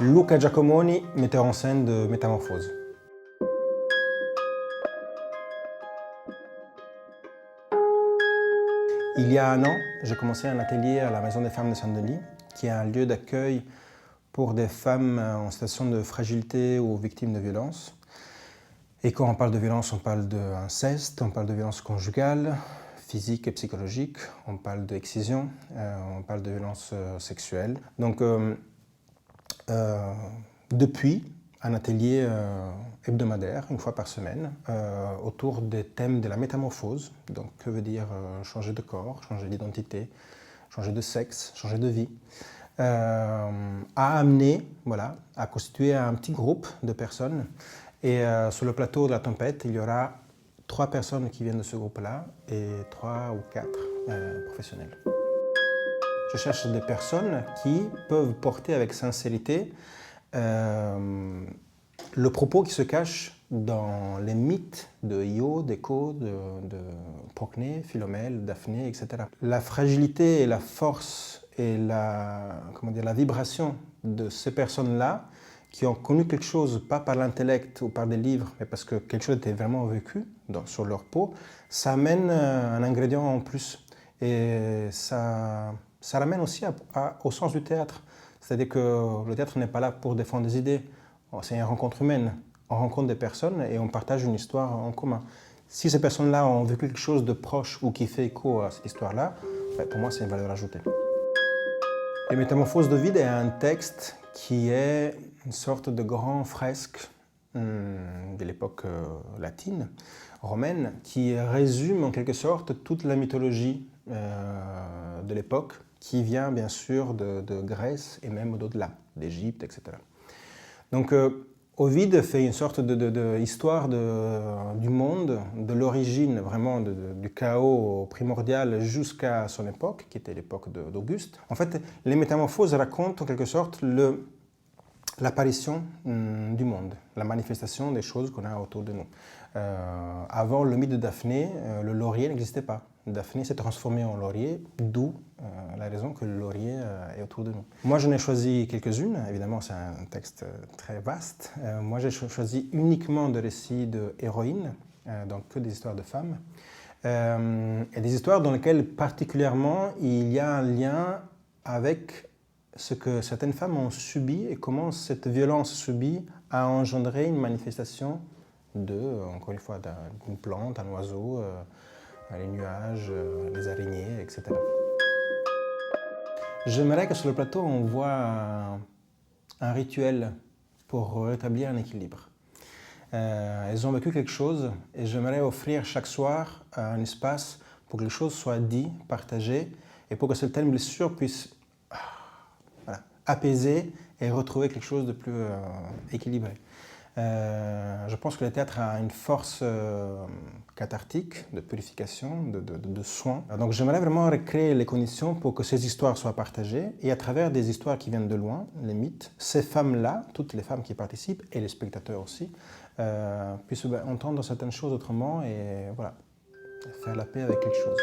Luca Giacomoni, metteur en scène de Métamorphose. Il y a un an, j'ai commencé un atelier à la Maison des femmes de Saint-Denis, qui est un lieu d'accueil pour des femmes en situation de fragilité ou victimes de violences. Et quand on parle de violence, on parle d'inceste, on parle de violence conjugale, physique et psychologique, on parle d'excision, on parle de violence sexuelle. Donc, depuis un atelier hebdomadaire, une fois par semaine, autour des thèmes de la métamorphose. Donc, que veut dire changer de corps, changer d'identité, changer de sexe, changer de vie, a amené à constituer un petit groupe de personnes. Et sur le plateau de la tempête, il y aura 3 personnes qui viennent de ce groupe-là et 3 ou 4 professionnels. Je cherche des personnes qui peuvent porter avec sincérité le propos qui se cache dans les mythes de Io, d'Écho, de Procné, Philomèle, Daphné, etc. La fragilité et la force et la vibration de ces personnes-là, qui ont connu quelque chose, pas par l'intellect ou par des livres, mais parce que quelque chose était vraiment vécu sur leur peau, ça amène un ingrédient en plus. Et ça ramène aussi au sens du théâtre. C'est-à-dire que le théâtre n'est pas là pour défendre des idées, c'est une rencontre humaine. On rencontre des personnes et on partage une histoire en commun. Si ces personnes-là ont vécu quelque chose de proche ou qui fait écho à cette histoire-là, pour moi, c'est une valeur ajoutée. Les Métamorphoses d'Ovide est un texte qui est une sorte de grand fresque de l'époque latine, romaine, qui résume en quelque sorte toute la mythologie de l'époque, qui vient bien sûr de Grèce et même d'au-delà, d'Égypte, etc. Donc Ovide fait une sorte d'histoire du monde, de l'origine vraiment du chaos primordial jusqu'à son époque, qui était l'époque d'Auguste. En fait, les Métamorphoses racontent en quelque sorte l'apparition du monde, la manifestation des choses qu'on a autour de nous. Avant le mythe de Daphné, le laurier n'existait pas. Daphné s'est transformée en laurier, d'où la raison que le laurier est autour de nous. Moi, j'en ai choisi quelques-unes. Évidemment, c'est un texte très vaste. Moi, j'ai choisi uniquement des récits d'héroïnes, donc que des histoires de femmes, et des histoires dans lesquelles particulièrement il y a un lien avec ce que certaines femmes ont subi et comment cette violence subie a engendré une manifestation encore une fois, d'une plante, un oiseau, les nuages, les araignées, etc. J'aimerais que sur le plateau, on voit un rituel pour rétablir un équilibre. Elles ont vécu quelque chose et j'aimerais offrir chaque soir un espace pour que les choses soient dites, partagées et pour que certaines blessures puissent apaiser et retrouver quelque chose de plus équilibré. Je pense que le théâtre a une force cathartique, de purification, de soin. Donc j'aimerais vraiment recréer les conditions pour que ces histoires soient partagées et à travers des histoires qui viennent de loin, les mythes, ces femmes-là, toutes les femmes qui participent et les spectateurs aussi, puissent entendre certaines choses autrement et faire la paix avec quelque chose.